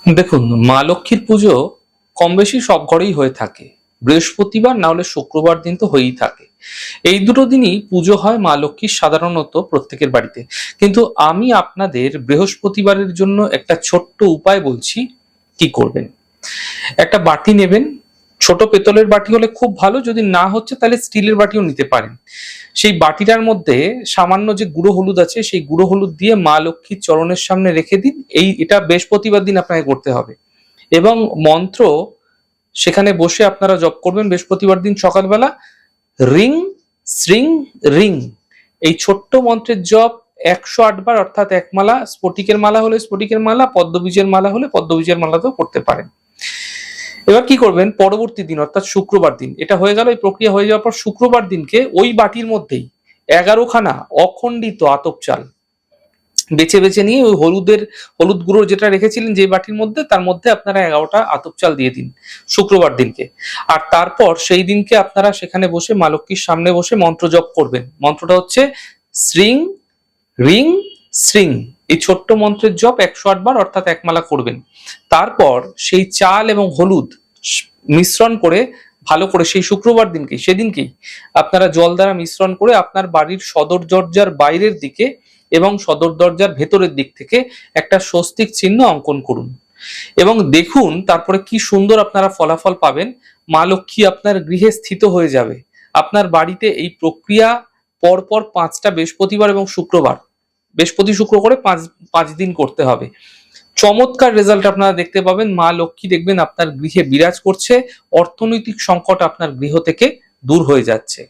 দেখুন, মা লক্ষ্মীর পুজো কম বেশি সব ঘরেই হয়ে থাকে। বৃহস্পতিবার না হলে শুক্রবার দিন তো হয়েই থাকে। এই দুটো দিনই পুজো হয় মা লক্ষ্মীর সাধারণত প্রত্যেকের বাড়িতে। কিন্তু আমি আপনাদের বৃহস্পতিবারের জন্য একটা ছোট্ট উপায় বলছি, কি করবেন। একটা বাটি নেবেন, ছোট পেতলের বাটি হলে খুব ভালো, যদি না হচ্ছে তাহলে স্টিলের বাটিও নিতে পারেন। সেই বাটিটার মধ্যে সামান্য যে গুঁড়ো হলুদ আছে, সেই গুঁড়ো হলুদ দিয়ে মা লক্ষ্মীর চরণের সামনে রেখে দিন। এটা বৃহস্পতিবার দিন আপনাকে করতে হবে। এবং মন্ত্র সেখানে বসে আপনারা জপ করবেন বৃহস্পতিবার দিন সকালবেলা। রিং শ্রিং রিং, এই ছোট্ট মন্ত্রের জপ 108 বার, অর্থাৎ এক মালা। স্ফটিকের মালা হলে স্ফটিকের মালা, পদ্মবীজের মালা হলে পদ্মবীজের মালাতেও করতে পারেন। এবার কি করবেন, পরবর্তী দিন অর্থাৎ শুক্রবার দিন, এটা হয়ে গেল। এই প্রক্রিয়া হয়ে যাওয়ার পর শুক্রবার দিনকে ওই বাটির মধ্যেই 11খানা অখণ্ডিত আতপ চাল বেছে বেছে নিয়ে ওই হলুদ গুঁড়ো যেটা রেখেছিলেন যে বাটির মধ্যে, তার মধ্যে আপনারা 11টা আতপ চাল দিয়ে দিন শুক্রবার দিনকে। আর তারপর সেই দিনকে আপনারা সেখানে বসে মা লক্ষ্মীর সামনে বসে মন্ত্র জপ করবেন। মন্ত্রটা হচ্ছে শ্রিং রিং শ্রিং। এই ছোট্ট মন্ত্রের জপ 108 বার, অর্থাৎ এক মালা করবেন। তারপর সেই চাল এবং হলুদ মিশ্রণ করে ভালো করে সেই শুক্রবার দিনকে সেদিনকেই আপনারা জল দ্বারা মিশ্রণ করে আপনার বাড়ির সদর দরজার বাইরের দিকে এবং সদর দরজার ভেতরের দিক থেকে একটা স্বস্তিক চিহ্ন অঙ্কন করুন এবং দেখুন তারপরে কি সুন্দর আপনারা ফলাফল পাবেন। মা লক্ষ্মী আপনার গৃহে স্থিত হয়ে যাবে। আপনার বাড়িতে এই প্রক্রিয়া পরপর 5টা বৃহস্পতিবার এবং শুক্রবার, বৃহস্পতি শুক্র করে পাঁচ পাঁচ দিন করতে হবে। চমৎকার রেজাল্ট আপনারা দেখতে পাবেন। মা লক্ষ্মী দেখবেন আপনার গৃহে বিরাজ করছে, অর্থনৈতিক সংকট আপনার গৃহ থেকে দূর হয়ে যাচ্ছে।